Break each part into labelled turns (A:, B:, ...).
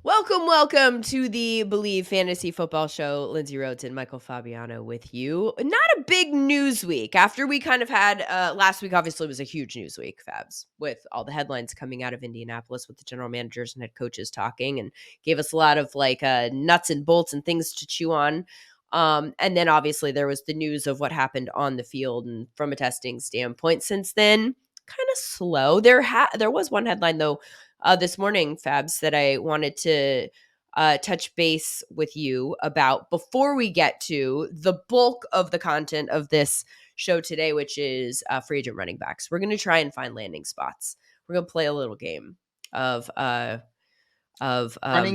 A: Welcome to the Believe Fantasy Football Show. Lindsay Rhodes and Michael Fabiano with you. Not a big news week. After we kind of had last week, obviously was a huge news week, Fabs, with all the headlines coming out of Indianapolis with the general managers and head coaches talking, and gave us a lot of nuts and bolts and things to chew on. And then obviously there was the news of what happened on the field, and from a testing standpoint, since then, kind of slow. There was one headline though this morning, Fabs, that I wanted to touch base with you about before we get to the bulk of the content of this show today, which is free agent running backs. We're going to try and find landing spots. We're going to play a little game of
B: running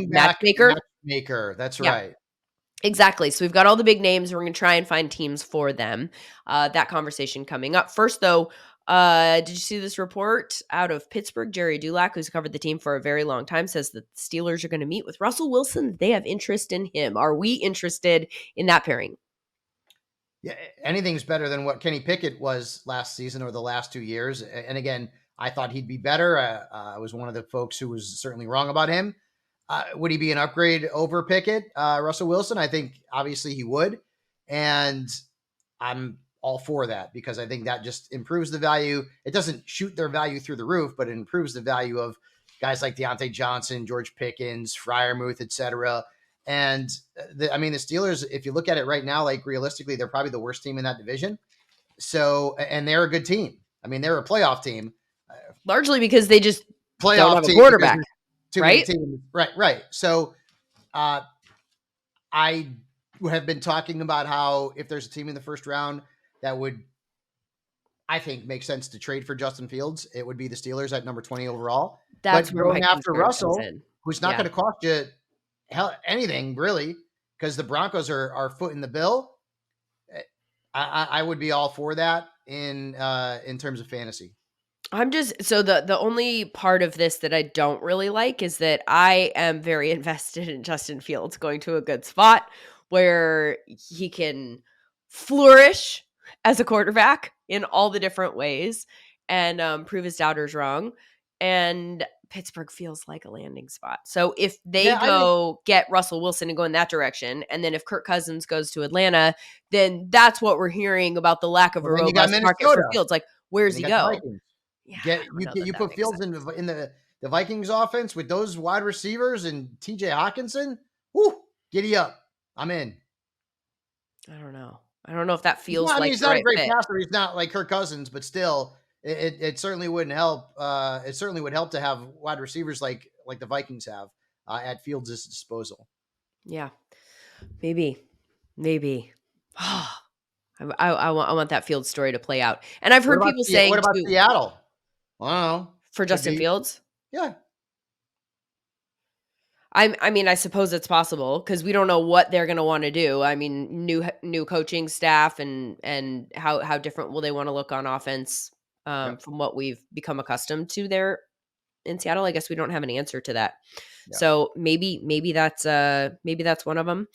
B: back matchmaker. That's right.
A: Exactly. So we've got all the big names. We're going to try and find teams for them. That conversation coming up. First, though, did you see this report out of Pittsburgh? Jerry Dulac, who's covered the team for a very long time, says that the Steelers are going to meet with Russell Wilson. They have interest in him. Are we interested in that pairing?
B: Yeah, anything's better than what Kenny Pickett was last season or the last 2 years. And again, I thought he'd be better. I was one of the folks who was certainly wrong about him. Would he be an upgrade over Pickett, Russell Wilson? I think obviously he would. And I'm all for that because I think that just improves the value. It doesn't shoot their value through the roof, but it improves the value of guys like Deontay Johnson, George Pickens, Freiermuth, etc. And the Steelers, if you look at it right now, like realistically, they're probably the worst team in that division. So, and they're a good team. I mean, they're a playoff team.
A: Largely because they just
B: playoff
A: don't have a
B: team
A: quarterback, right?
B: Right. So, I have been talking about how if there's a team in the first round that would, I think, make sense to trade for Justin Fields, it would be the Steelers at number 20 overall.
A: That's
B: but
A: where
B: going
A: my
B: after Russell, who's not
A: Yeah.
B: going to cost you anything really, because the Broncos are footing the bill. I would be all for that in terms of fantasy.
A: I'm just so the only part of this that I don't really like is that I am very invested in Justin Fields going to a good spot where he can flourish as a quarterback in all the different ways and prove his doubters wrong. And Pittsburgh feels like a landing spot. So if they get Russell Wilson and go in that direction, and then if Kirk Cousins goes to Atlanta, then that's what we're hearing about the lack of a robust market for Fields. Like, where's he go?
B: Yeah, you put Fields in the Vikings offense with those wide receivers and TJ Hawkinson. Whoo, giddy up. I'm in.
A: I don't know if that feels
B: he's not a great passer. He's not like Kirk Cousins, but still, it certainly wouldn't help. It certainly would help to have wide receivers like the Vikings have at Fields' disposal.
A: Yeah, maybe. I want that Fields story to play out. And I've heard people saying,
B: what about Seattle? I don't know.
A: For Justin Fields?
B: Yeah.
A: I mean, I suppose it's possible because we don't know what they're going to want to do. I mean, new coaching staff and how different will they want to look on offense from what we've become accustomed to there in Seattle. I guess we don't have an answer to that. Yeah. So maybe that's one of them.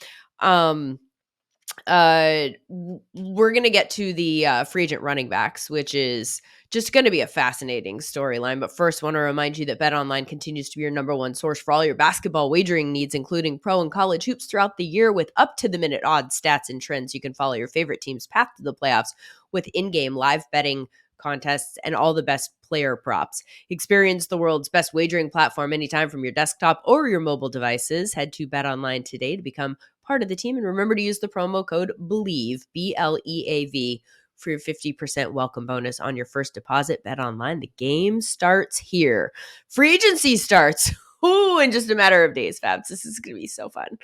A: We're going to get to the free agent running backs, which is just going to be a fascinating storyline. But first, I want to remind you that BetOnline continues to be your number one source for all your basketball wagering needs, including pro and college hoops throughout the year with up-to-the-minute odds, stats, and trends. You can follow your favorite team's path to the playoffs with in-game live betting contests and all the best player props. Experience the world's best wagering platform anytime from your desktop or your mobile devices. Head to BetOnline today to become part of the team. And remember to use the promo code BELIEVE, BLEAV, for your 50% welcome bonus on your first deposit. BetOnline, the game starts here. Free agency starts in just a matter of days, Fabs. This is going to be so fun.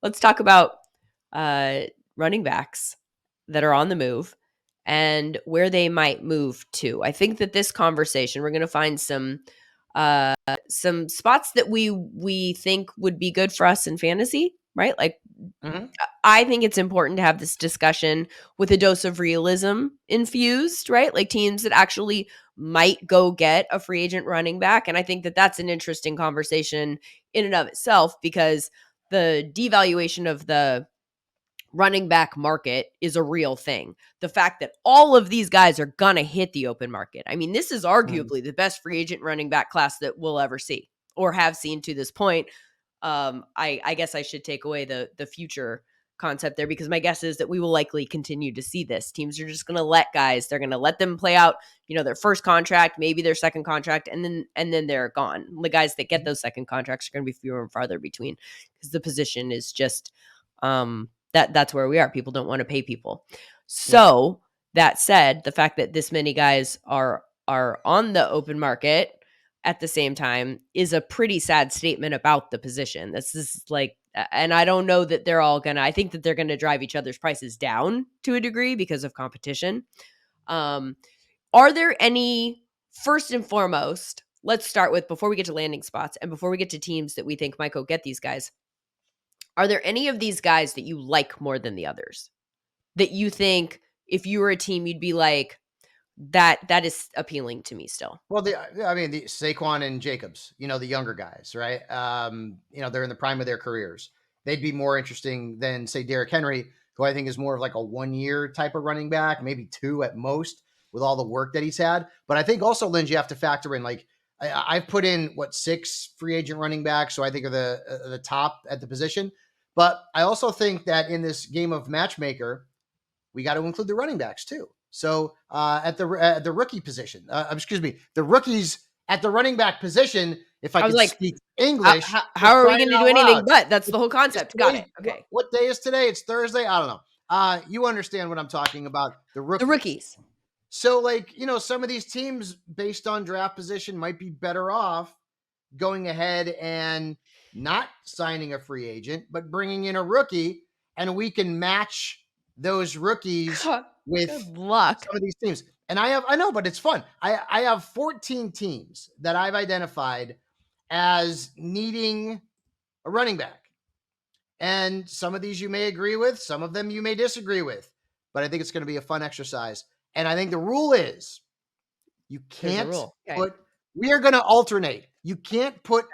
A: Let's talk about running backs that are on the move and where they might move to. I think that this conversation, we're going to find some spots that we think would be good for us in fantasy, right? Like, I think it's important to have this discussion with a dose of realism infused, right? Like teams that actually might go get a free agent running back. And I think that that's an interesting conversation in and of itself because the devaluation of the running back market is a real thing. The fact that all of these guys are going to hit the open market. I mean, this is arguably the best free agent running back class that we'll ever see or have seen to this point. I guess I should take away the future concept there, because my guess is that we will likely continue to see this. Teams are just going to let guys, they're going to let them play out, their first contract, maybe their second contract, and then they're gone. The guys that get those second contracts are going to be fewer and farther between, because the position is just that's where we are. People don't want to pay people. So that said, the fact that this many guys are on the open market at the same time is a pretty sad statement about the position. This is like, and I don't know that they're all gonna, I think that they're gonna drive each other's prices down to a degree because of competition. Are there any, first and foremost, let's start with, before we get to landing spots and before we get to teams that we think might go get these guys, are there any of these guys that you like more than the others? That you think if you were a team, you'd be like, that is appealing to me still?
B: Well, the Saquon and Jacobs, the younger guys, right? They're in the prime of their careers. They'd be more interesting than, say, Derrick Henry, who I think is more of like a 1 year type of running back, maybe 2 at most, with all the work that he's had. But I think also, Lindsay, you have to factor in, like, I've put in 6 free agent running backs, so I think are the top at the position. But I also think that in this game of matchmaker, we got to include the running backs too. So at the rookie position, the rookies at the running back position, if I could speak English.
A: How are we going to do anything but? That's the whole concept. Got it. Okay.
B: What day is today? It's Thursday. I don't know. You understand what I'm talking about. The rookies. So, like, some of these teams based on draft position might be better off going ahead and not signing a free agent, but bringing in a rookie, and we can match those rookies with
A: good luck.
B: Some of these teams. And I know, but it's fun. I have 14 teams that I've identified as needing a running back. And some of these you may agree with, some of them you may disagree with, but I think it's going to be a fun exercise. And I think the rule is you can't put, we are going to alternate. You can't put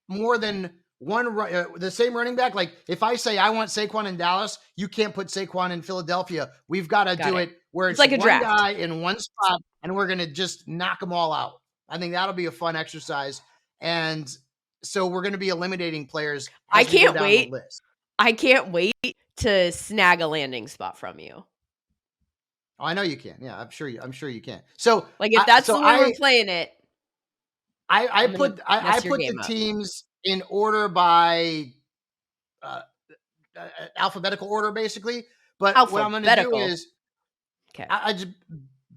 B: more than one, the same running back. Like, if I say I want Saquon in Dallas, you can't put Saquon in Philadelphia. We've got to do it where it's like a draft guy in one spot, and we're going to just knock them all out. I think that'll be a fun exercise. And so we're going to be eliminating players.
A: I can't wait. I can't wait to snag a landing spot from you.
B: Oh, I know you can. Yeah, I'm sure you can. So,
A: like, if that's the way we're playing it,
B: I put the teams in order by alphabetical order, basically. But what I'm going to do is, I just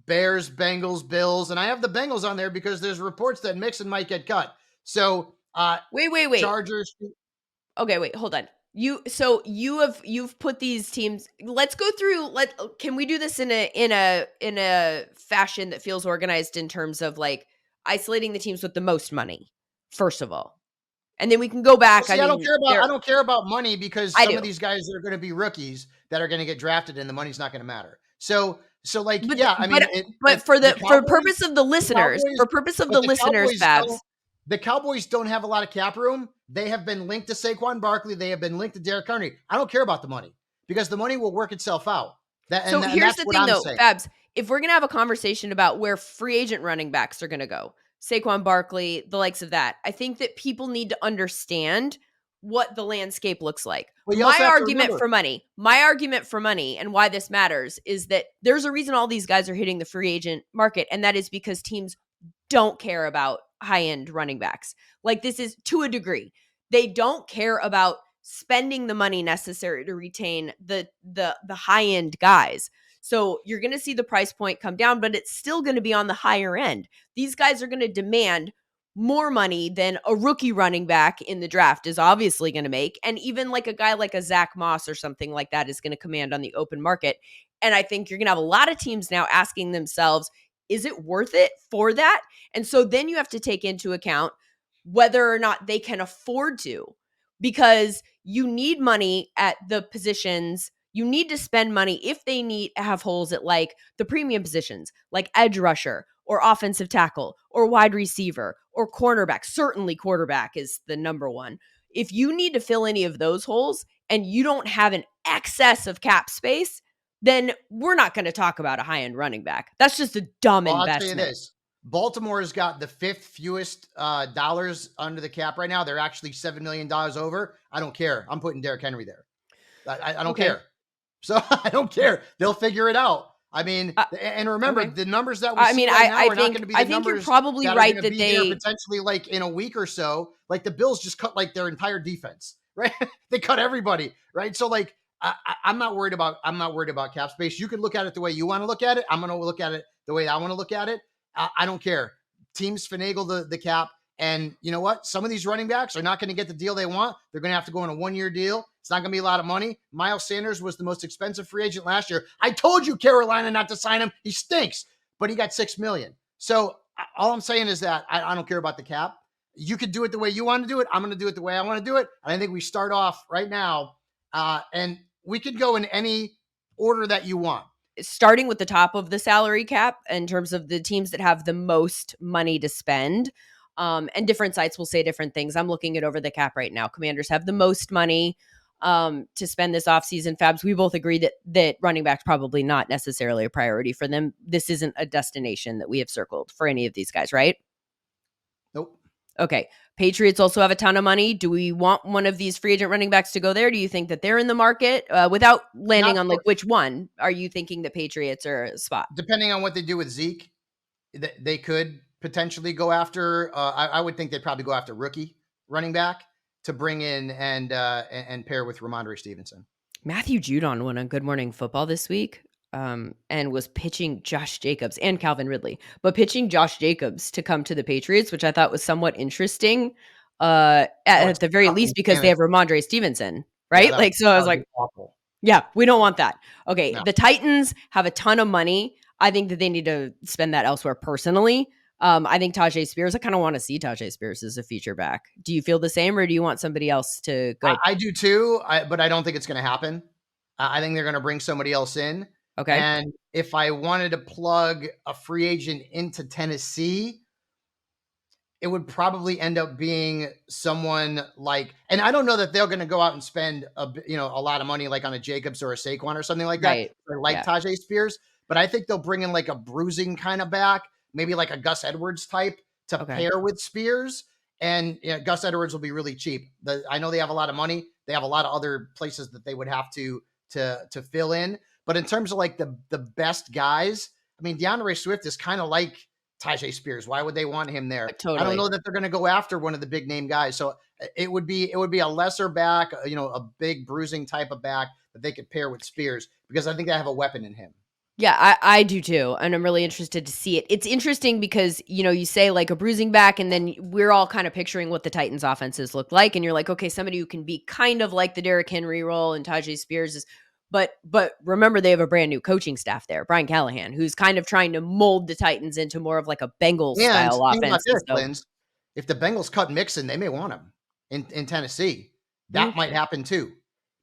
B: Bears, Bengals, Bills, and I have the Bengals on there because there's reports that Mixon might get cut. So
A: wait.
B: Chargers.
A: Okay, wait, hold on. You've put these teams. Let's go through. Can we do this in a fashion that feels organized in terms of like isolating the teams with the most money, first of all, and then we can go back.
B: Well, see, I don't care about money, because some of these guys are going to be rookies that are going to get drafted, and the money's not going to matter. So like, but
A: for purpose of the listeners, Fabs,
B: the Cowboys don't have a lot of cap room. They have been linked to Saquon Barkley. They have been linked to Derrick Henry. I don't care about the money, because the money will work itself out.
A: Here's the thing, though, Fabs. If we're going to have a conversation about where free agent running backs are going to go, Saquon Barkley, the likes of that, I think that people need to understand what the landscape looks like. My argument for money and why this matters is that there's a reason all these guys are hitting the free agent market, and that is because teams don't care about high-end running backs. Like, this is to a degree. They don't care about spending the money necessary to retain the high-end guys. So you're going to see the price point come down, but it's still going to be on the higher end. These guys are going to demand more money than a rookie running back in the draft is obviously going to make. And even like a guy like a Zack Moss or something like that is going to command on the open market. And I think you're going to have a lot of teams now asking themselves, is it worth it for that? And so then you have to take into account whether or not they can afford to, because you need money at the positions. You need to spend money if they need to have holes at like the premium positions, like edge rusher or offensive tackle or wide receiver or cornerback. Certainly quarterback is the number one. If you need to fill any of those holes and you don't have an excess of cap space, then we're not going to talk about a high-end running back. That's just a dumb investment.
B: I'll tell you this. Baltimore has got the fifth fewest dollars under the cap right now. They're actually $7 million over. I don't care. I'm putting Derrick Henry there. I don't
A: Okay.
B: care. So I don't care. They'll figure it out. I mean, and remember,
A: Okay.
B: the numbers that we
A: I
B: see
A: mean,
B: right now are not going to be
A: I
B: the
A: think you're
B: numbers
A: probably
B: that are going
A: right
B: to
A: that
B: be here
A: they
B: potentially like in a week or so. Like the Bills just cut like their entire defense, right? They cut everybody, right? So like, I'm not worried about cap space. You can look at it the way you want to look at it. I'm going to look at it the way I want to look at it. I don't care. Teams finagle the cap. And you know what? Some of these running backs are not going to get the deal they want. They're going to have to go on a 1-year deal. It's not going to be a lot of money. Miles Sanders was the most expensive free agent last year. I told you, Carolina, not to sign him. He stinks, but he got $6 million. So all I'm saying is that I don't care about the cap. You could do it the way you want to do it. I'm going to do it the way I want to do it. And I think we start off right now, and we could go in any order that you want.
A: starting with the top of the salary cap in terms of the teams that have the most money to spend. And different sites will say different things. I'm looking it over the cap right now. Commanders have the most money to spend this offseason. Fabs, we both agree that running back's probably not necessarily a priority for them. This isn't a destination that we have circled for any of these guys, right?
B: Nope.
A: Okay. Patriots also have a ton of money. Do we want one of these free agent running backs to go there? Do you think that they're in the market? Without landing
B: Not
A: on
B: for,
A: like which one, are you thinking the Patriots are a spot?
B: depending on what they do with Zeke, they could potentially go after. I would think they'd probably go after rookie running back to bring in and pair with Ramondre Stevenson.
A: Matthew Judon won on Good Morning Football this week, and was pitching Josh Jacobs and Calvin Ridley, but pitching Josh Jacobs to come to the Patriots, which I thought was somewhat interesting, at the very least because they have Ramondre Stevenson,
B: Yeah,
A: right? Like, so I was
B: would be
A: like,
B: awful.
A: yeah, we don't want that. Okay,
B: No.
A: the Titans have a ton of money. I think that they need to spend that elsewhere personally. I think Tajay Spears, I kind of want to see Tajay Spears as a feature back. Do you feel the same, or do you want somebody else to go?
B: I do too, but I don't think it's going to happen. I think they're going to bring somebody else in.
A: Okay.
B: And if I wanted to plug a free agent into Tennessee, it would probably end up being someone like, and I don't know that they're going to go out and spend a lot of money like on a Jacobs or a Saquon or something like that,
A: Right.
B: or like
A: Yeah.
B: Tajay Spears. But I think they'll bring in like a bruising kind of back, maybe like a Gus Edwards type to
A: Okay.
B: pair with Spears. And Gus Edwards will be really cheap. I know they have a lot of money. They have a lot of other places that they would have to fill in. But in terms of like the best guys, I mean, DeAndre Swift is kind of like Tajay Spears. Why would they want him there?
A: Totally.
B: I don't know that they're going to go after one of the big name guys. So it would be a lesser back, a big bruising type of back that they could pair with Spears, because I think they have a weapon in him.
A: Yeah, I do too. And I'm really interested to see it. It's interesting because, you say like a bruising back, and then we're all kind of picturing what the Titans offenses look like. And you're like, okay, somebody who can be kind of like the Derrick Henry role and Tajay Spears is, but remember, they have a brand new coaching staff there, Brian Callahan, who's kind of trying to mold the Titans into more of like a Bengals
B: And
A: style
B: think about
A: offense.
B: this,
A: So,
B: Linz. If the Bengals cut Mixon, they may want him in Tennessee. That might happen too,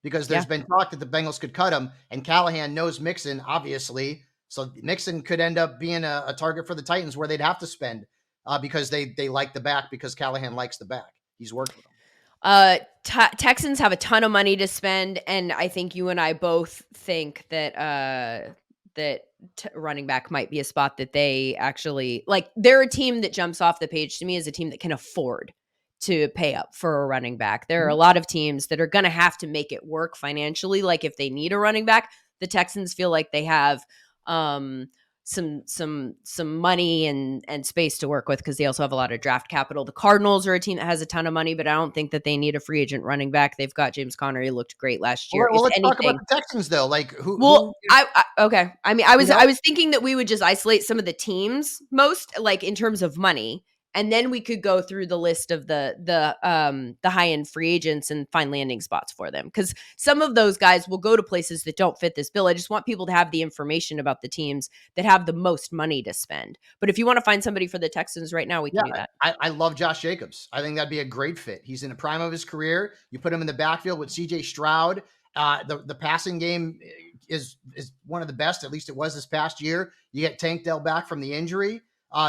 B: because there's been talk that the Bengals could cut him, and Callahan knows Mixon, obviously. So Mixon could end up being a target for the Titans where they'd have to spend because they like the back, because Callahan likes the back. He's worked with them.
A: Texans have a ton of money to spend, and I think you and I both think that running back might be a spot that they actually like. They're a team that jumps off the page to me as a team that can afford to pay up for a running back. There are a lot of teams that are going to have to make it work financially. Like if they need a running back, the Texans feel like they have some money and space to work with, because they also have a lot of draft capital. The Cardinals are a team that has a ton of money, but I don't think that they need a free agent running back. They've got James Conner. He looked great last year.
B: Well, let's talk about the Texans though. Like who
A: Okay. I mean, I was thinking that we would just isolate some of the teams most, like in terms of money, and then we could go through the list of the high end free agents and find landing spots for them, because some of those guys will go to places that don't fit this bill. I just want people to have the information about the teams that have the most money to spend. But if you want to find somebody for the Texans right now, we can do that.
B: I love Josh Jacobs. I think that'd be a great fit. He's in the prime of his career. You put him in the backfield with CJ Stroud. The passing game is one of the best. At least it was this past year. You get Tank Dell back from the injury.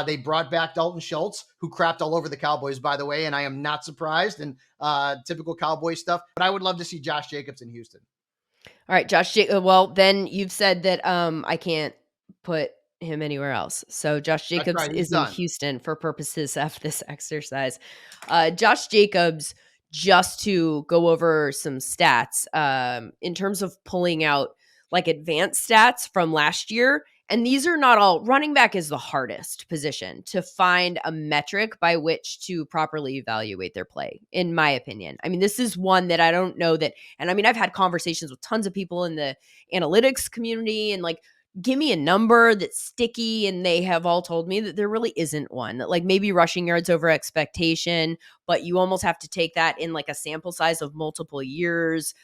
B: They brought back Dalton Schultz, who crapped all over the Cowboys, by the way, and I am not surprised, and typical Cowboy stuff. But I would love to see Josh Jacobs in Houston.
A: All right, Josh. Well, then you've said that I can't put him anywhere else. So Josh
B: That's
A: Jacobs
B: right. He's
A: is in
B: done.
A: Houston for purposes of this exercise. Josh Jacobs, just to go over some stats, in terms of pulling out like advanced stats from last year. And these are not all. Running back is the hardest position to find a metric by which to properly evaluate their play, in my opinion. I mean, this is one that I don't know that, and I mean, I've had conversations with tons of people in the analytics community, and like, give me a number that's sticky, and they have all told me that there really isn't one. That, like, maybe rushing yards over expectation, but you almost have to take that in like a sample size of multiple years.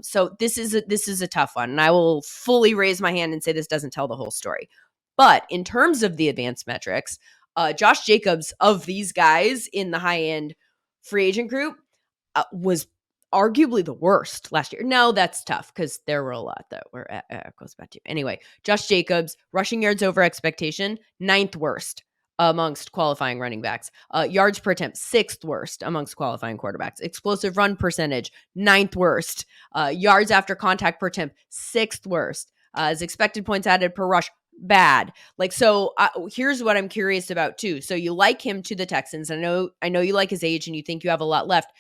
A: So this is a tough one, and I will fully raise my hand and say this doesn't tell the whole story. But in terms of the advanced metrics, Josh Jacobs, of these guys in the high end free agent group, was arguably the worst last year. No, that's tough because there were a lot that were goes back to. Anyway, Josh Jacobs, rushing yards over expectation, ninth worst amongst qualifying running backs. Yards per attempt, sixth worst amongst qualifying quarterbacks. Explosive run percentage, ninth worst. Yards after contact per attempt, sixth worst. As expected points added per rush, bad. Like, so here's what I'm curious about too. So you like him to the Texans. I know you like his age and you think you have a lot left,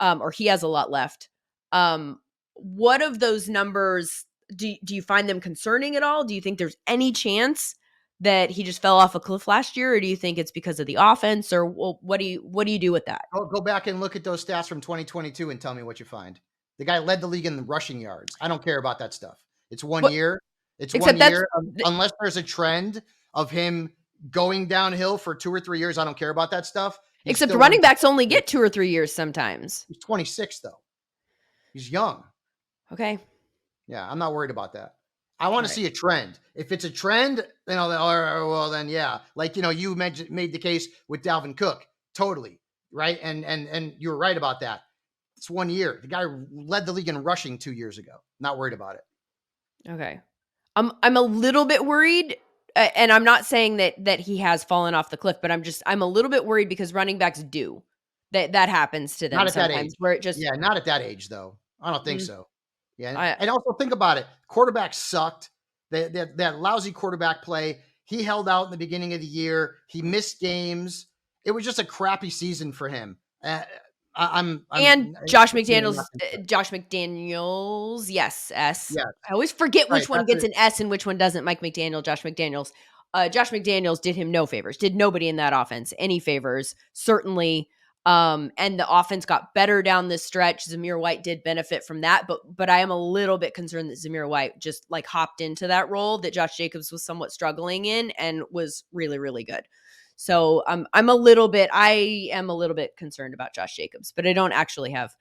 A: or he has a lot left. What of those numbers do you find them concerning at all? Do you think there's any chance that he just fell off a cliff last year, or do you think it's because of the offense, or what do you do with that?
B: Go back and look at those stats from 2022 and tell me what you find. The guy led the league in the rushing yards. I don't care about that stuff. It's 1
A: But
B: year. It's 1
A: except that's
B: year. Unless there's a trend of him going downhill for 2 or 3 years, I don't care about that stuff. He's
A: except
B: still
A: running backs only get 2 or 3 years sometimes.
B: He's 26 though. He's young.
A: Okay.
B: Yeah, I'm not worried about that. I want to
A: Right.
B: see a trend. If it's a trend, then well, then yeah. Like, you made the case with Dalvin Cook. Totally. Right. And you were right about that. It's 1 year. The guy led the league in rushing 2 years ago. Not worried about it.
A: Okay. I'm a little bit worried, and I'm not saying that he has fallen off the cliff, but I'm a little bit worried because running backs do that happens to
B: Not
A: them
B: at that age.
A: sometimes, where it just
B: Yeah, not at that age though. I don't think
A: mm,
B: so. Yeah,
A: I
B: and also think about it. Quarterbacks sucked. That lousy quarterback play. He held out in the beginning of the year. He missed games. It was just a crappy season for him. I'm
A: and
B: not concerned.
A: Josh McDaniels, yes, S.
B: Yeah,
A: I always forget
B: right.
A: which one
B: That's
A: gets
B: it.
A: an S and which one doesn't. Mike McDaniel, Josh McDaniels. Josh McDaniels did him no favors. Did nobody in that offense any favors? Certainly. And the offense got better down the stretch. Zamir White did benefit from that, but I am a little bit concerned that Zamir White just like hopped into that role that Josh Jacobs was somewhat struggling in and was really, really good. So I am a little bit concerned about Josh Jacobs, but I don't actually have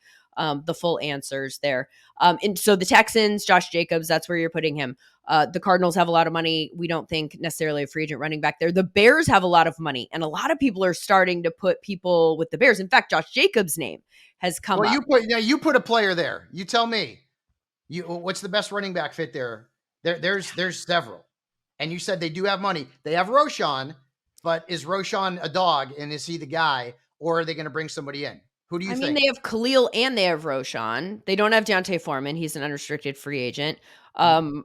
A: the full answers there. And so the Texans, Josh Jacobs, that's where you're putting him. The Cardinals have a lot of money. We don't think necessarily a free agent running back there. The Bears have a lot of money, and a lot of people are starting to put people with the Bears. In fact, Josh Jacobs' name has come
B: Well,
A: up.
B: you put a player there. You tell me. What's the best running back fit there? There's several, and you said they do have money. They have Roshan, but is Roshan a dog, and is he the guy, or are they going to bring somebody in? Who do you
A: I mean,
B: think?
A: they have Khalil and they have Roshan. They don't have Deontay Foreman. He's an unrestricted free agent.
B: Mhm.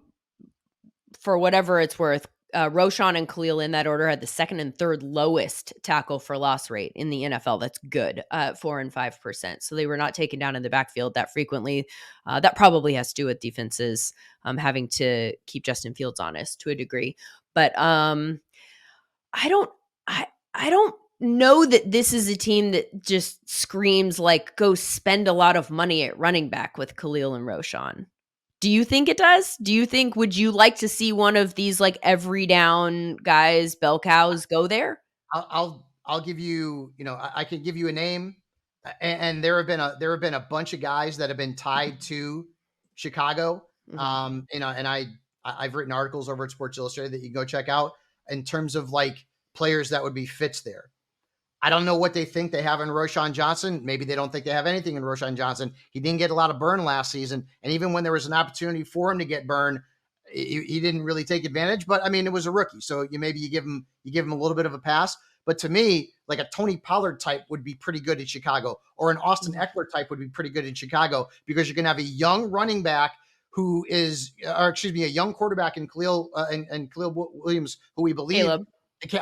A: For whatever it's worth, Roshan and Khalil in that order had the second and third lowest tackle for loss rate in the NFL. That's good, 4% and 5%. So they were not taken down in the backfield that frequently. That probably has to do with defenses having to keep Justin Fields honest to a degree. But I don't, I don't know that this is a team that just screams like go spend a lot of money at running back with Khalil and Roshan. Do you think it does? Would you like to see one of these like every down guys, bell cows go there?
B: I'll give you. I can give you a name, and there have been a bunch of guys that have been tied to Chicago.
A: Mhm.
B: And I've written articles over at Sports Illustrated that you can go check out in terms of like players that would be fits there. I don't know what they think they have in Roshan Johnson. Maybe they don't think they have anything in Roshan Johnson. He didn't get a lot of burn last season. And even when there was an opportunity for him to get burn, he didn't really take advantage. But I mean, it was a rookie. So you give him a little bit of a pass. But to me, like a Tony Pollard type would be pretty good in Chicago, or an Austin
A: Mhm.
B: Eckler type would be pretty good in Chicago, because you're going to have a young running back who is, or excuse me, a young quarterback in Khalil and Khalil Williams, who we believe.
A: Caleb.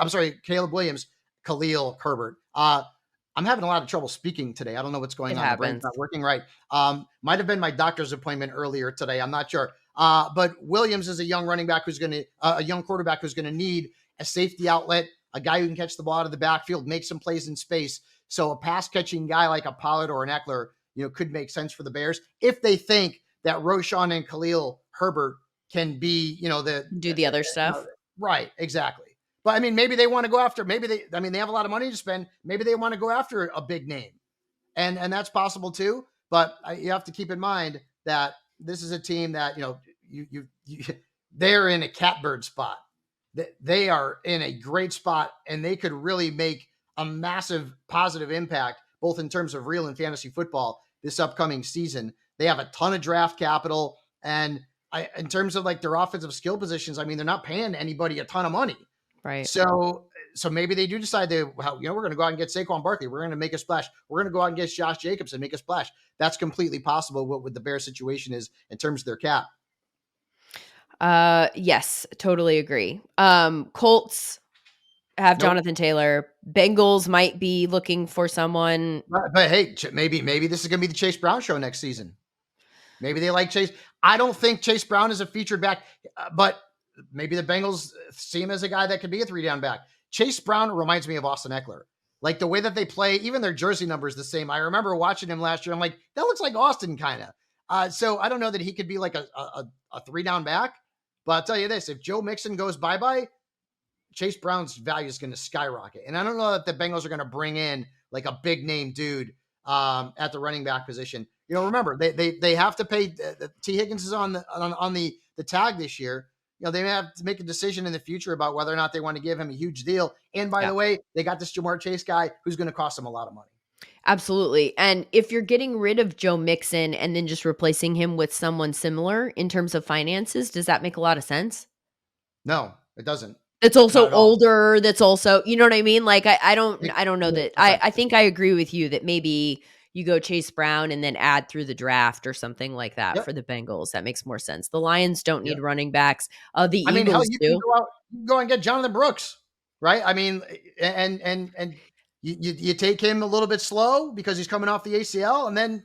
B: I'm sorry, Caleb Williams, Khalil Herbert. I'm having a lot of trouble speaking today. I don't know what's going
A: It
B: on. The brain's
A: happens.
B: not working right. Might have been my doctor's appointment earlier today. I'm not sure. But Williams is a young running back who's going to, a young quarterback who's going to need a safety outlet, a guy who can catch the ball out of the backfield, make some plays in space. So a pass catching guy like a Pollard or an Eckler, could make sense for the Bears if they think that Roshan and Khalil Herbert can be,
A: Do the other stuff.
B: right, exactly. But I mean, maybe they want to go after, they have a lot of money to spend. Maybe they want to go after a big name, and that's possible too. But you have to keep in mind that this is a team that, you they're in a catbird spot. They are in a great spot, and they could really make a massive positive impact, both in terms of real and fantasy football this upcoming season. They have a ton of draft capital, and in terms of like their offensive skill positions, they're not paying anybody a ton of money.
A: Right.
B: So maybe they do decide we're going to go out and get Saquon Barkley. We're going to make a splash. We're going to go out and get Josh Jacobs and make a splash. That's completely possible. What the Bears situation is in terms of their cap.
A: Yes, totally agree. Colts have Jonathan Taylor. Bengals might be looking for someone.
B: But hey, maybe this is going to be the Chase Brown show next season. Maybe they like Chase. I don't think Chase Brown is a featured back, but maybe the Bengals see him as a guy that could be a 3-down back. Chase Brown reminds me of Austin Eckler. Like the way that they play, even their jersey number is the same. I remember watching him last year. I'm like, that looks like Austin kind of. So I don't know that he could be like a 3-down back. But I'll tell you this, if Joe Mixon goes bye-bye, Chase Brown's value is going to skyrocket. And I don't know that the Bengals are going to bring in like a big name dude at the running back position. Remember, they have to pay. T. Higgins is on the tag this year. They may have to make a decision in the future about whether or not they want to give him a huge deal. And by the way, they got this Jamar Chase guy who's going to cost them a lot of money.
A: Absolutely. And if you're getting rid of Joe Mixon and then just replacing him with someone similar in terms of finances, does that make a lot of sense?
B: No, it doesn't.
A: That's also older. That's also, you know what I mean? Like, I don't know that. I think I agree with you that maybe you go Chase Brown and then add through the draft or something like that for the Bengals. That makes more sense. The Lions don't need running backs. The Eagles
B: you
A: do.
B: Can go and get Jonathan Brooks, right? And you take him a little bit slow because he's coming off the ACL, and then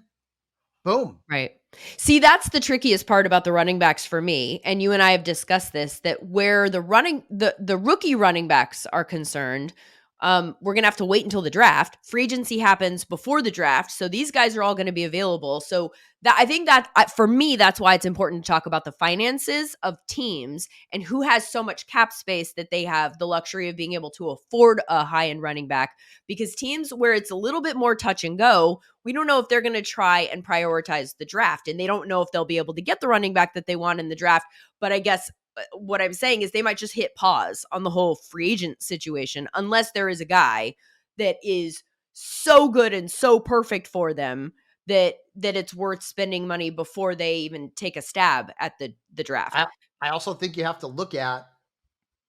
B: boom.
A: Right. See, that's the trickiest part about the running backs for me. And you and I have discussed this, that where the rookie running backs are concerned, we're going to have to wait until the draft. Free agency happens before the draft. So these guys are all going to be available. So I think that for me, that's why it's important to talk about the finances of teams and who has so much cap space that they have the luxury of being able to afford a high-end running back. Because teams where it's a little bit more touch and go, we don't know if they're going to try and prioritize the draft. And they don't know if they'll be able to get the running back that they want in the draft. But I guess what I'm saying is they might just hit pause on the whole free agent situation unless there is a guy that is so good and so perfect for them that it's worth spending money before they even take a stab at the draft.
B: I also think you have to look at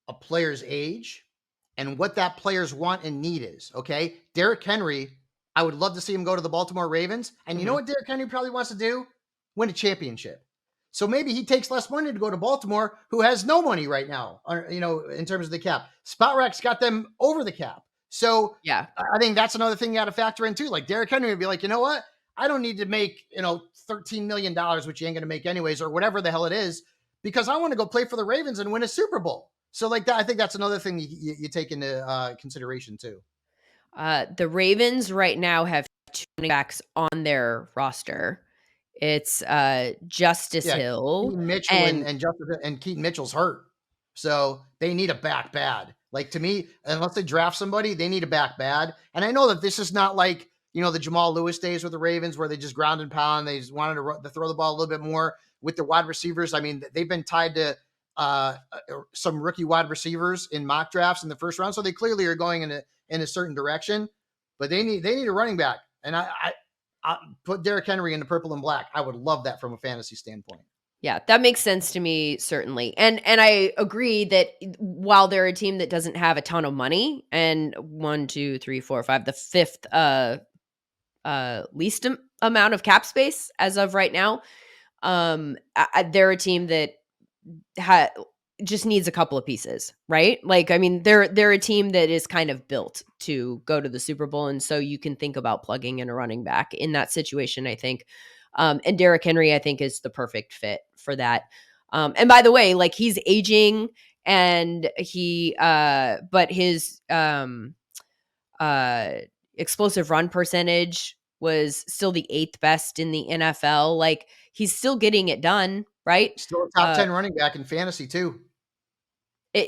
B: a player's age and what that player's want and need is. Okay. Derrick Henry, I would love to see him go to the Baltimore Ravens. And you know what Derrick Henry probably wants to do? Win a championship. So maybe he takes less money to go to Baltimore, who has no money right now, in terms of the cap. Spot Rack's got them over the cap. So
A: yeah,
B: I think that's another thing you got to factor in too. Like Derrick Henry would be like, you know what? I don't need to make, $13 million, which you ain't going to make anyways, or whatever the hell it is, because I want to go play for the Ravens and win a Super Bowl. So like that, I think that's another thing you take into consideration too.
A: The Ravens right now have 2 running backs on their roster. It's Justice Hill,
B: Keaton Mitchell and Keaton Mitchell's hurt, so they need a back bad. Like to me, unless they draft somebody, they need a back bad. And I know that this is not like the Jamal Lewis days with the Ravens where they just ground and pound. They just wanted to throw the ball a little bit more with the wide receivers. I mean, they've been tied to some rookie wide receivers in mock drafts in the first round, so they clearly are going in a certain direction. But they need a running back, and I put Derrick Henry in the purple and black. I would love that from a fantasy standpoint.
A: Yeah, that makes sense to me, certainly. And I agree that while they're a team that doesn't have a ton of money, and 1, 2, 3, 4, 5, the fifth least amount of cap space as of right now, They're a team that just needs a couple of pieces, right? Like, I mean, they're a team that is kind of built to go to the Super Bowl, and so you can think about plugging in a running back in that situation, I think. And Derrick Henry, I think, is the perfect fit for that. And by the way, like, he's aging, and but his uh, explosive run percentage was still the 8th best in the NFL. Like, he's still getting it done, right?
B: Still a top 10 running back in fantasy too.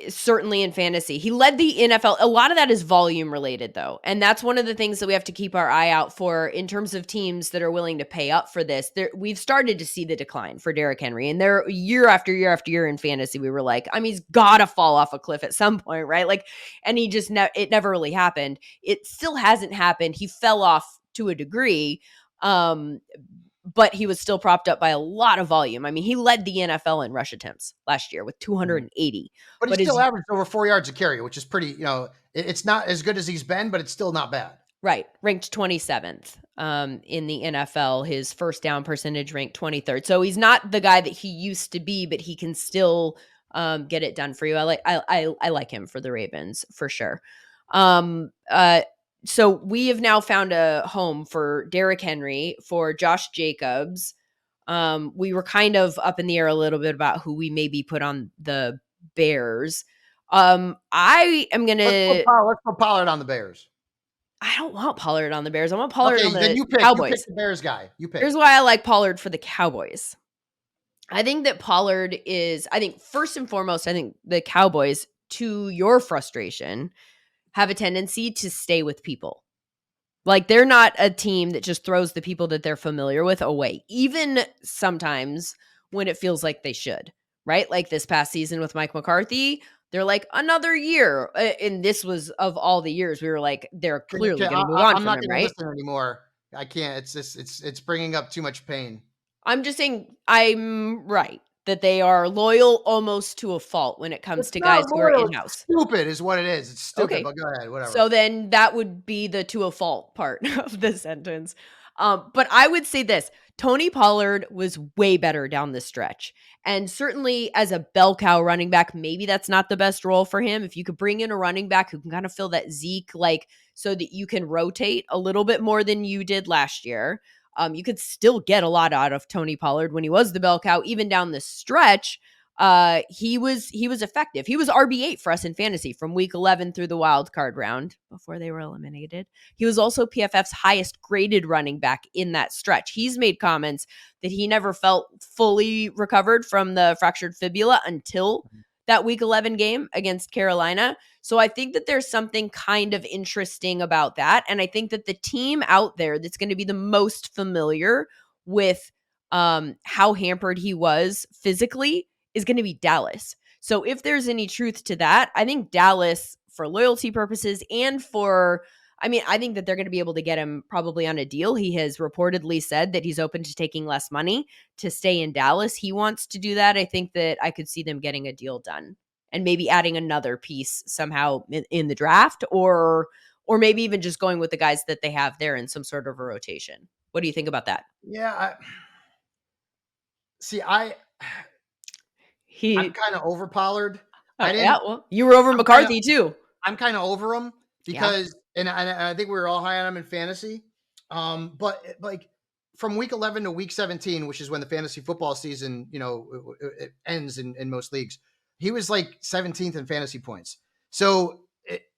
A: Certainly in fantasy. He led the NFL. A lot of that is volume related, though. And that's one of the things that we have to keep our eye out for in terms of teams that are willing to pay up for this. We've started to see the decline for Derrick Henry. And there, year after year after year in fantasy, we were like, I mean, he's got to fall off a cliff at some point, right? Like, and he just, it never really happened. It still hasn't happened. He fell off to a degree. But he was still propped up by a lot of volume. I mean, he led the NFL in rush attempts last year with 280.
B: But he
A: But
B: still averaged over 4 yards a carry, which is pretty, it's not as good as he's been, but it's still not bad.
A: Right. Ranked 27th in the NFL. His first down percentage ranked 23rd. So he's not the guy that he used to be, but he can still get it done for you. I like him for the Ravens for sure. So we have now found a home for Derrick Henry, for Josh Jacobs. We were kind of up in the air a little bit about who we maybe put on the Bears. I am going to...
B: Let's put Pollard on the Bears.
A: I don't want Pollard on the Bears. I want Pollard on the
B: then you pick,
A: Cowboys.
B: You pick the Bears guy. You pick.
A: Here's why I like Pollard for the Cowboys. I think that Pollard is, first and foremost, I think the Cowboys, to your frustration, have a tendency to stay with people. Like, they're not a team that just throws the people that they're familiar with away, even sometimes when it feels like they should, right? Like this past season with Mike McCarthy, they're like, another year. And this was, of all the years, we were like, they're clearly going to move on from him, right? I'm not going to
B: listen anymore. I can't. It's just, it's bringing up too much pain.
A: I'm just saying, I'm right that they are loyal almost to a fault when it comes to guys who are in-house.
B: Stupid is what it is. It's stupid,
A: Okay.
B: But go ahead, whatever.
A: So then that would be the to a fault part of the sentence. But I would say this, Tony Pollard was way better down the stretch. And certainly as a bell cow running back, maybe that's not the best role for him. If you could bring in a running back who can kind of fill that Zeke, like, so that you can rotate a little bit more than you did last year. You could still get a lot out of Tony Pollard when he was the bell cow, even down the stretch. He was effective. He was RB8 for us in fantasy from week 11 through the wild card round before they were eliminated. He was also PFF's highest graded running back in that stretch. He's made comments that he never felt fully recovered from the fractured fibula until that week 11 game against Carolina. So I think that there's something kind of interesting about that. And I think that the team out there that's going to be the most familiar with how hampered he was physically is going to be Dallas. So if there's any truth to that, I think Dallas, for loyalty purposes and for, I think that they're going to be able to get him probably on a deal. He has reportedly said that he's open to taking less money to stay in Dallas. He wants to do that. I think that I could see them getting a deal done and maybe adding another piece somehow in the draft, or maybe even just going with the guys that they have there in some sort of a rotation. What do you think about that?
B: Yeah. I'm kind of over Pollard.
A: You were over McCarthy too.
B: I'm kind of over him because, and I think we were all high on him in fantasy. But like from week 11 to week 17, which is when the fantasy football season, it ends in most leagues, he was like 17th in fantasy points. So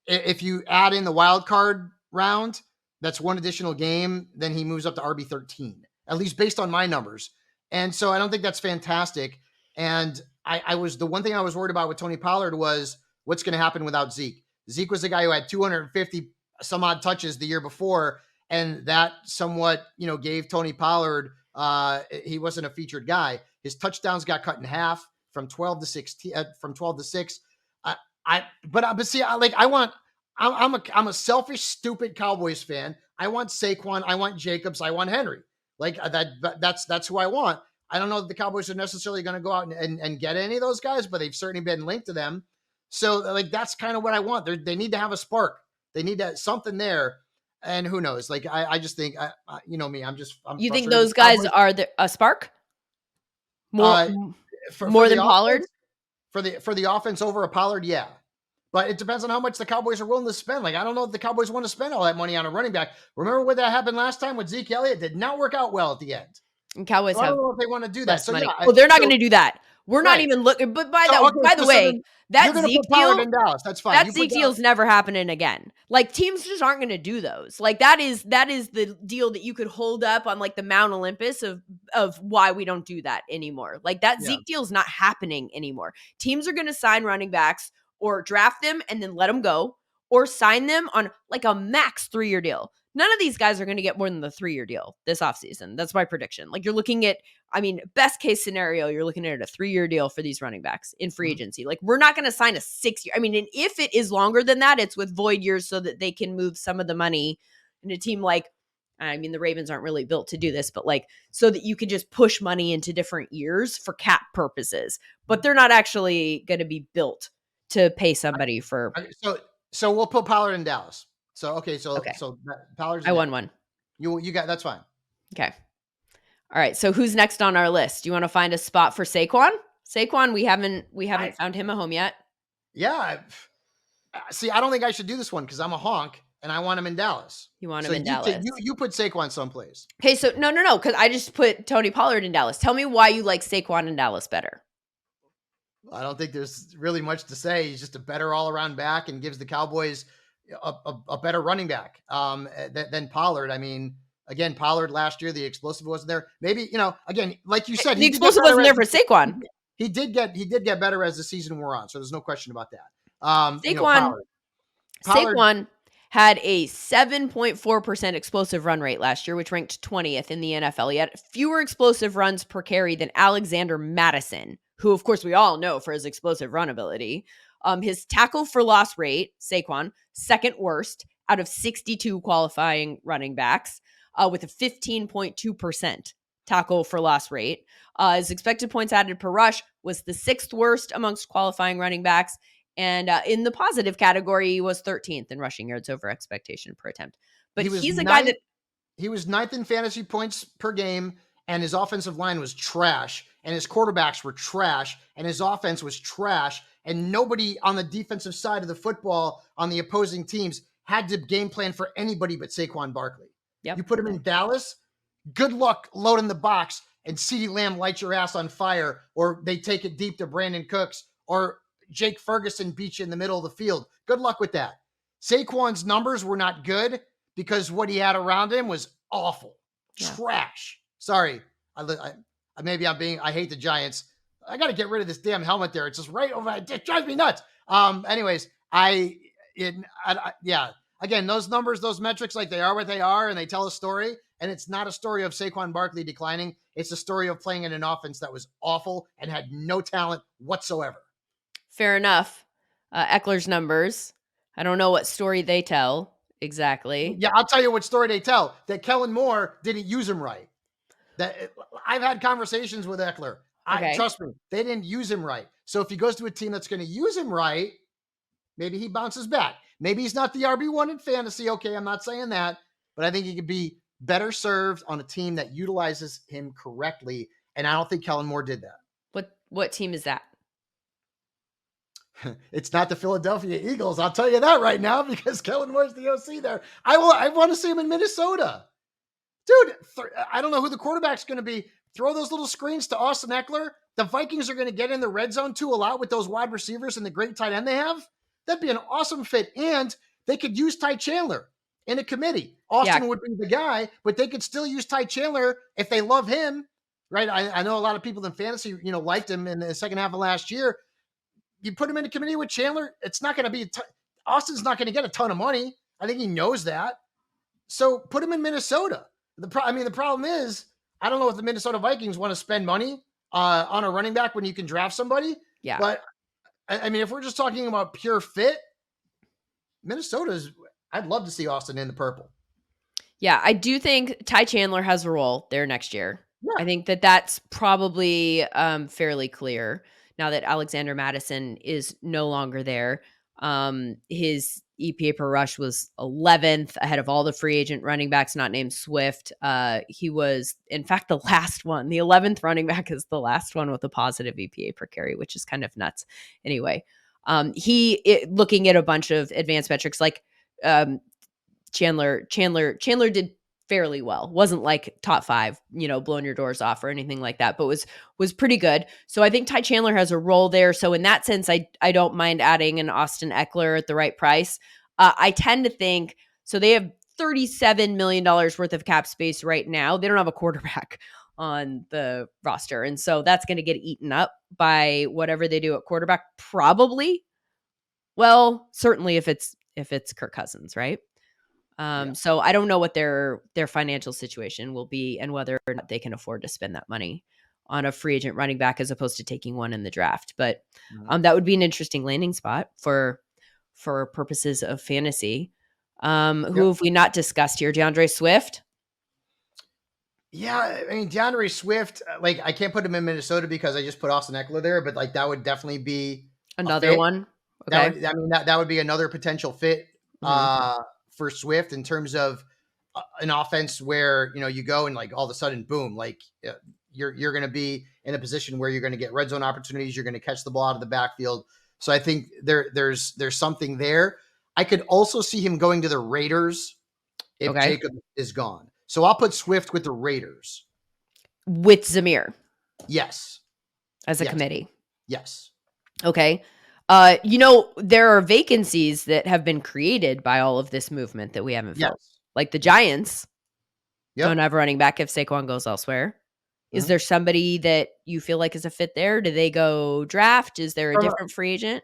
B: if you add in the wild card round, that's one additional game, then he moves up to RB 13, at least based on my numbers. And so I don't think that's fantastic. And the one thing I was worried about with Tony Pollard was what's going to happen without Zeke. Zeke was the guy who had 250 some odd touches the year before. And that somewhat, gave Tony Pollard, he wasn't a featured guy. His touchdowns got cut in half from 12 to 16, from 12 to 6. I'm a selfish, stupid Cowboys fan. I want Saquon, I want Jacobs, I want Henry. Like that's who I want. I don't know that the Cowboys are necessarily going to go out and get any of those guys, but they've certainly been linked to them. So like, that's kind of what I want. They need to have a spark. They need something there. And who knows? Like, I just think, you know me, I'm
A: you think those guys are a spark? More
B: For
A: more
B: the
A: than Pollard?
B: offense, for the offense over a Pollard, yeah. But it depends on how much the Cowboys are willing to spend. Like, I don't know if the Cowboys want to spend all that money on a running back. Remember what that happened last time with Zeke Elliott? Did not work out well at the end.
A: And Cowboys
B: So I don't
A: have
B: know if they want to do that.
A: less
B: So yeah,
A: money. Oh, they're not going to do that. We're not
B: right.
A: even looking. But by
B: So okay,
A: the
B: so
A: way,
B: then you're
A: that
B: going to
A: Zeke
B: put Pollard
A: deal,
B: in Dallas. That's fine.
A: that
B: You put
A: Zeke
B: Dallas.
A: deal's never happening again. Like, teams just aren't going to do those. Like, that is the deal that you could hold up on like the Mount Olympus of why we don't do that anymore. Like, that
B: Yeah.
A: Zeke deal's not happening anymore. Teams are going to sign running backs or draft them and then let them go, or sign them on like a max 3-year deal. None of these guys are going to get more than the 3-year deal this offseason. That's my prediction. Like, you're looking at, I mean, best case scenario, you're looking at a 3-year deal for these running backs in free agency. Like, we're not going to sign a 6-year. I mean, and if it is longer than that, it's with void years so that they can move some of the money in a team like, I mean, the Ravens aren't really built to do this, but like, so that you can just push money into different years for cap purposes. But they're not actually going to be built to pay somebody for.
B: So we'll put Pollard in Dallas. So okay, so Pollard's.
A: I won one.
B: You got, that's fine.
A: Okay. All right. So who's next on our list? Do you want to find a spot for Saquon? Saquon, we haven't found him a home yet.
B: Yeah. See, I don't think I should do this one because I'm a honk and I want him in Dallas.
A: You want him in Dallas?
B: You put Saquon someplace.
A: Okay. So no, because I just put Tony Pollard in Dallas. Tell me why you like Saquon in Dallas better.
B: I don't think there's really much to say. He's just a better all-around back and gives the Cowboys a better running back than Pollard. I mean, again, Pollard last year, the explosive wasn't there. Maybe, again, like you said,
A: the explosive wasn't there for Saquon.
B: He did get better as the season wore on. So there's no question about that.
A: Saquon had a 7.4% explosive run rate last year, which ranked 20th in the NFL. He had fewer explosive runs per carry than Alexander Mattison, who, of course, we all know for his explosive run ability. His tackle for loss rate, Saquon, second worst out of 62 qualifying running backs, with a 15.2% tackle for loss rate. His expected points added per rush was the sixth worst amongst qualifying running backs. And in the positive category, he was 13th in rushing yards over expectation per attempt. But he's a guy that...
B: He was 9th in fantasy points per game, and his offensive line was trash, and his quarterbacks were trash, and his offense was trash, and nobody on the defensive side of the football on the opposing teams had to game plan for anybody but Saquon Barkley. Yep. You put him in Dallas, good luck loading the box, and CeeDee Lamb lights your ass on fire, or they take it deep to Brandon Cooks, or Jake Ferguson beat you in the middle of the field. Good luck with that. Saquon's numbers were not good because what he had around him was awful. Yeah. Trash. Sorry. I hate the Giants. I got to get rid of this damn helmet there. It's just right over. It drives me nuts. Anyways, again, those numbers, those metrics, like, they are what they are, and they tell a story. And it's not a story of Saquon Barkley declining. It's a story of playing in an offense that was awful and had no talent whatsoever.
A: Fair enough. Eckler's numbers, I don't know what story they tell exactly.
B: Yeah, I'll tell you what story they tell. That Kellen Moore didn't use him right. I've had conversations with Eckler. Trust me, they didn't use him right. So if he goes to a team that's going to use him right, maybe he bounces back. Maybe he's not the RB1 in fantasy. Okay, I'm not saying that. But I think he could be better served on a team that utilizes him correctly. And I don't think Kellen Moore did that.
A: What team is that?
B: It's not the Philadelphia Eagles. I'll tell you that right now, because Kellen Moore's the OC there. I want to see him in Minnesota. Dude, I don't know who the quarterback's going to be. Throw those little screens to Austin Eckler. The Vikings are going to get in the red zone too a lot with those wide receivers and the great tight end they have. That'd be an awesome fit. And they could use Ty Chandler in a committee. Austin would be the guy, but they could still use Ty Chandler if they love him, right? I know a lot of people in fantasy, liked him in the second half of last year. You put him in a committee with Chandler, it's not going to be Austin's not going to get a ton of money. I think he knows that. So put him in Minnesota. The problem is, I don't know if the Minnesota Vikings want to spend money on a running back when you can draft somebody.
A: Yeah.
B: But I mean, if we're just talking about pure fit, I'd love to see Austin in the purple.
A: Yeah, I do think Ty Chandler has a role there next year.
B: Yeah.
A: I think that's probably fairly clear now that Alexander Mattison is no longer there. His EPA per rush was 11th, ahead of all the free agent running backs not named Swift. He was, in fact, the last one. The 11th running back is the last one with a positive EPA per carry, which is kind of nuts. Anyway, looking at a bunch of advanced metrics, like Chandler did fairly well. Wasn't like top 5, blowing your doors off or anything like that, but was pretty good. So I think Ty Chandler has a role there. So in that sense, I don't mind adding an Austin Eckler at the right price. I tend to think, so they have $37 million worth of cap space right now. They don't have a quarterback on the roster. And so that's going to get eaten up by whatever they do at quarterback, probably. Well, certainly if it's Kirk Cousins, right? So I don't know what their financial situation will be and whether or not they can afford to spend that money on a free agent running back as opposed to taking one in the draft. But that would be an interesting landing spot for purposes of fantasy. Who have we not discussed here? DeAndre Swift.
B: Yeah, I mean DeAndre Swift. Like I can't put him in Minnesota because I just put Austin Eckler there, but like that would definitely be
A: another one.
B: Okay, that would be another potential fit for Swift in terms of an offense where you go and like all of a sudden, boom, like you're going to be in a position where you're going to get red zone opportunities. You're going to catch the ball out of the backfield. So I think there's something there. I could also see him going to the Raiders if Jacob is gone. So I'll put Swift with the Raiders.
A: With Zamir.
B: Yes.
A: As a committee.
B: Yes.
A: Okay. There are vacancies that have been created by all of this movement that we haven't filled. Like the Giants don't have a running back if Saquon goes elsewhere. Is there somebody that you feel like is a fit there? Do they go draft? Is there a different free agent?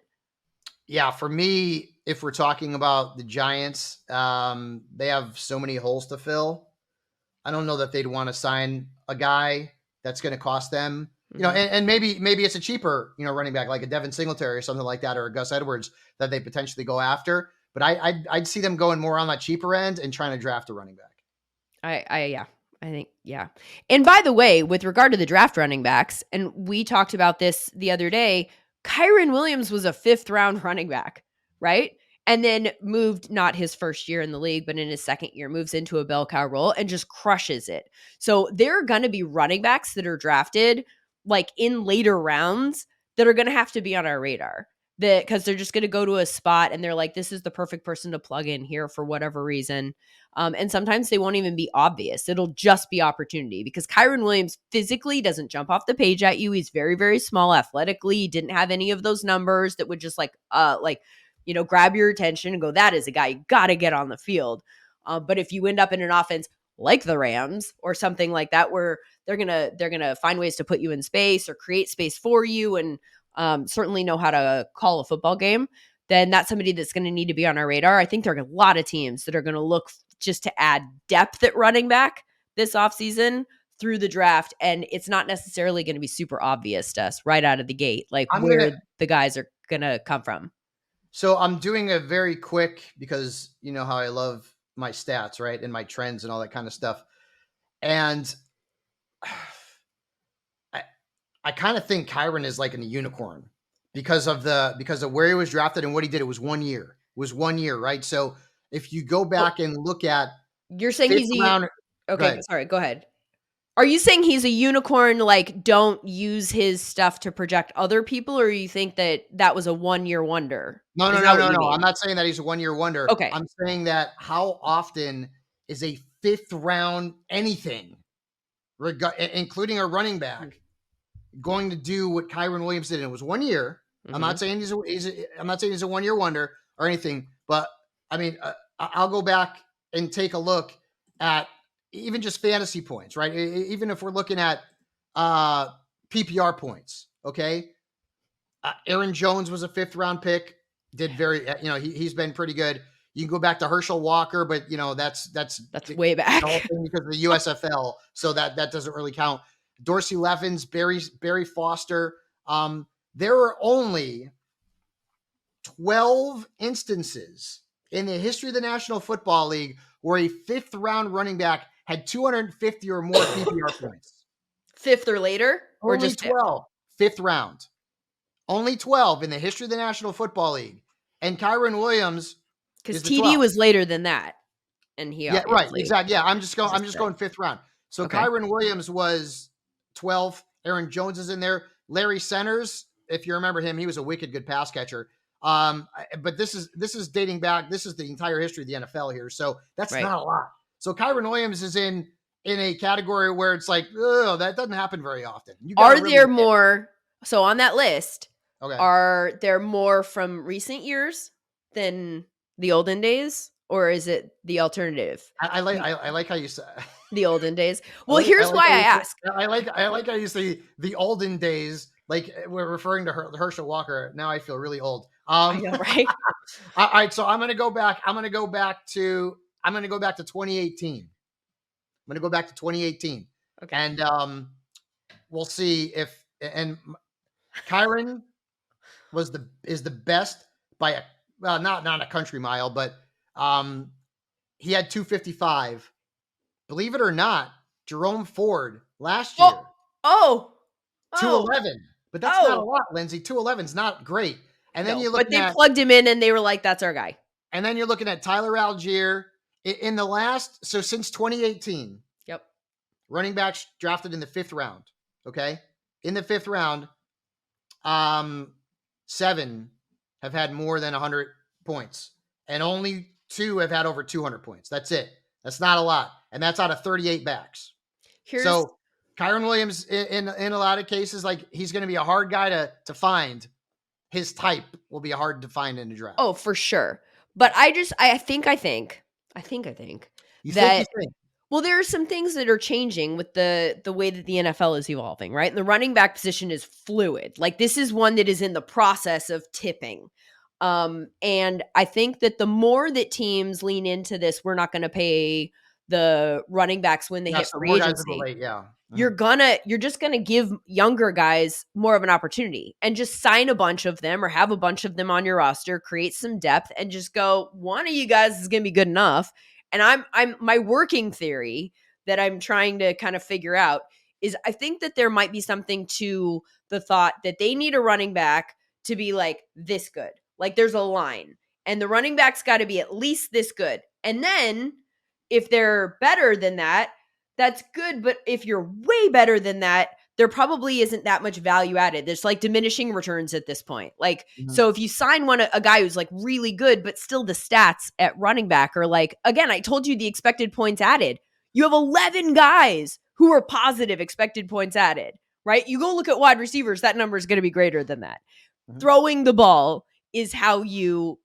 B: Yeah, for me, if we're talking about the Giants, they have so many holes to fill. I don't know that they'd want to sign a guy that's going to cost them, and maybe it's a cheaper, running back like a Devin Singletary or something like that, or a Gus Edwards that they potentially go after. But I'd see them going more on that cheaper end and trying to draft a running back.
A: I think, yeah. And by the way, with regard to the draft running backs, and we talked about this the other day, Kyren Williams was a 5th round running back, right? And then moved, not his first year in the league, but in his second year, moves into a bell cow role and just crushes it. So there are going to be running backs that are drafted like in later rounds that are going to have to be on our radar, because they're just going to go to a spot and they're like, this is the perfect person to plug in here for whatever reason. And sometimes they won't even be obvious. It'll just be opportunity, because Kyren Williams physically doesn't jump off the page at you. He's very, very small athletically. He didn't have any of those numbers that would just grab your attention and go, that is a guy you got to get on the field. But if you end up in an offense like the Rams or something like that, where they're going to find ways to put you in space or create space for you and certainly know how to call a football game, then that's somebody that's going to need to be on our radar. I think there are a lot of teams that are going to look just to add depth at running back this offseason through the draft. And it's not necessarily going to be super obvious to us right out of the gate, like the guys are going to come from.
B: So I'm doing a very quick, because you know how I love my stats, right? And my trends and all that kind of stuff. And I kind of think Kyren is like a unicorn because of where he was drafted and what he did. It was 1 year. It was 1 year, right? So if you go back and look at,
A: you're saying he's okay. Sorry, go ahead. Are you saying he's a unicorn? Like, don't use his stuff to project other people, or you think that was a 1 year wonder?
B: No. I'm not saying that he's a 1 year wonder.
A: Okay,
B: I'm saying that how often is a 5th round anything, including a running back, going to do what Kyren Williams did? And it was 1 year. I'm not saying he's a 1 year wonder or anything, but I mean, I'll go back and take a look at even just fantasy points, right? Even if we're looking at PPR points, okay? Aaron Jones was a 5th round pick, did very, he's been pretty good. You can go back to Herschel Walker, but that's
A: way back
B: because of the USFL, so that doesn't really count. Dorsey Levens, Barry Foster. There are only 12 instances in the history of the National Football League where a 5th round running back had 250 or more PPR points.
A: 5th or later? Or
B: only
A: just
B: 12. 5th round. Only 12 in the history of the National Football League. And Kyron Williams
A: Because
B: is the
A: TD
B: 12th.
A: was later than that, and he
B: Yeah, right.
A: obviously
B: Exactly. Yeah, I'm just
A: resisted.
B: going fifth round. So
A: Okay.
B: Kyron Williams was 12th. Aaron Jones is in there. Larry Centers, if you remember him, he was a wicked good pass catcher. But this is dating back. This is the entire history of the NFL here. So that's
A: Right.
B: not a lot. So Kyron Williams is in a category where it's like, oh, that doesn't happen very often. You
A: Are
B: gotta really
A: there more? So on that list,
B: okay.
A: are there more from recent years than the olden days, or is it the alternative?
B: I like how you say
A: The olden days.
B: I
A: Well, here's
B: like
A: why
B: how
A: I
B: you say,
A: ask.
B: I like how you say the olden days, like we're referring to Herschel Walker. Now I feel really old.
A: I know, right?
B: All right, so I'm gonna go back. I'm gonna go back to 2018. I'm gonna go back to 2018,
A: Okay.
B: and we'll see if and Kyron is the best by a not a country mile, but he had 255. Believe it or not, Jerome Ford last year,
A: Oh, oh, oh,
B: 211. But that's not a
A: oh.
B: lot, Lindsay. 211 is not great. And then
A: No,
B: you're
A: but
B: looking
A: they
B: at
A: plugged him in and they were like, "That's our guy."
B: Tyler Algier in the last since 2018,
A: Yep.
B: running backs drafted in the 5th round. Okay, in the 5th round, 7 have had more than 100 points, and only 2 have had over 200 points. That's it. That's not a lot, and that's out of 38 backs.
A: Here's
B: So Kyron Williams, in a lot of cases, like he's going to be a hard guy to find. His type will be hard to find in the draft.
A: Oh, for sure. But I think
B: You
A: that
B: think?
A: well, there are some things that are changing with the way that the NFL is evolving, right? And the running back position is fluid. Like this is one that is in the process of tipping. And I think that the more that teams lean into this, we're not going to pay the running backs when they
B: Yeah,
A: hit
B: so
A: free
B: more guys in the
A: agency.
B: late, yeah.
A: You're just gonna give younger guys more of an opportunity and just sign a bunch of them or have a bunch of them on your roster, create some depth, and just go, one of you guys is gonna be good enough. And I'm my working theory that I'm trying to kind of figure out is I think that there might be something to the thought that they need a running back to be like this good. Like there's a line, and the running back's got to be at least this good. And then if they're better than that, that's good. But if you're way better than that, there probably isn't that much value added. There's like diminishing returns at this point. Like,
B: Mhm.
A: so if you sign a guy who's like really good, but still the stats at running back are like, again, I told you the expected points added. You have 11 guys who are positive expected points added, right? You go look at wide receivers, that number is going to be greater than that.
B: Mhm.
A: Throwing the ball is how you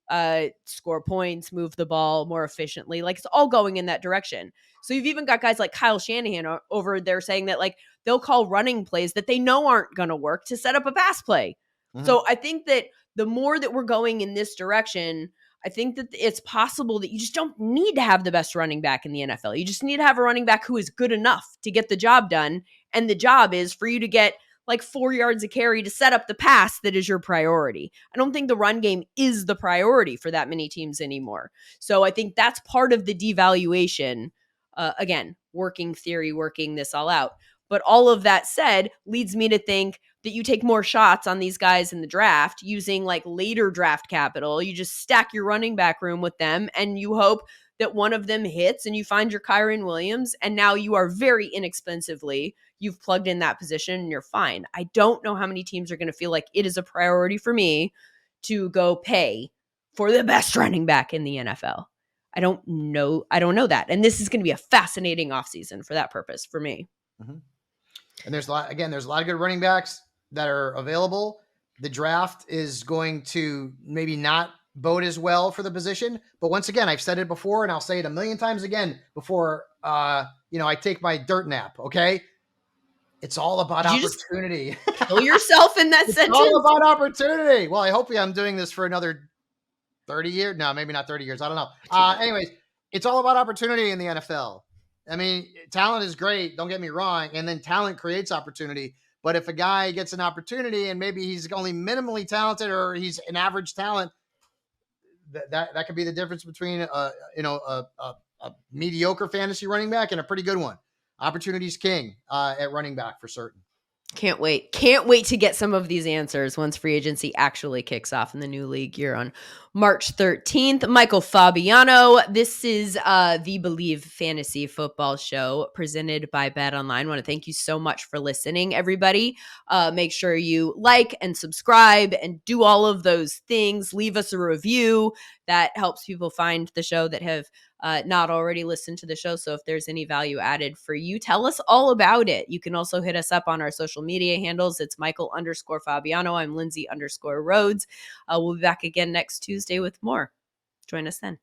A: score points, move the ball more efficiently. Like it's all going in that direction. So you've even got guys like Kyle Shanahan over there saying that like they'll call running plays that they know aren't going to work to set up a pass play.
B: Mhm.
A: So I think that the more that we're going in this direction, I think that it's possible that you just don't need to have the best running back in the NFL. You just need to have a running back who is good enough to get the job done. And the job is for you to get like 4 yards a carry to set up the pass that is your priority. I don't think the run game is the priority for that many teams anymore. So I think that's part of the devaluation. Again, working theory, working this all out. But all of that said leads me to think that you take more shots on these guys in the draft using like later draft capital. You just stack your running back room with them and you hope that one of them hits and you find your Kyron Williams. And now you are very inexpensively, you've plugged in that position and you're fine. I don't know how many teams are going to feel like it is a priority for me to go pay for the best running back in the NFL. I don't know that. And this is going to be a fascinating offseason for that purpose for me.
B: Mhm. And there's a lot of good running backs that are available. The draft is going to maybe not bode as well for the position, but once again, I've said it before and I'll say it a million times again before I take my dirt nap, okay? It's all about
A: Did you just
B: opportunity.
A: kill yourself in that
B: It's
A: sentence?
B: all about opportunity. Well, I hope I'm doing this for another 30 years. No, maybe not 30 years. I don't know. Anyways, it's all about opportunity in the NFL. I mean, talent is great. Don't get me wrong. And then talent creates opportunity. But if a guy gets an opportunity and maybe he's only minimally talented or he's an average talent, that could be the difference between a mediocre fantasy running back and a pretty good one. Opportunity's king at running back for certain.
A: Can't wait. Can't wait to get some of these answers once free agency actually kicks off in the new league year on March 13th. Michael Fabiano, this is the Believe Fantasy Football Show presented by Bet Online. I want to thank you so much for listening, everybody. Make sure you like and subscribe and do all of those things. Leave us a review. That helps people find the show that have not already listened to the show. So if there's any value added for you, tell us all about it. You can also hit us up on our social media handles. It's Michael_Fabiano. I'm Lindsay_Rhodes. We'll be back again next Tuesday with more. Join us then.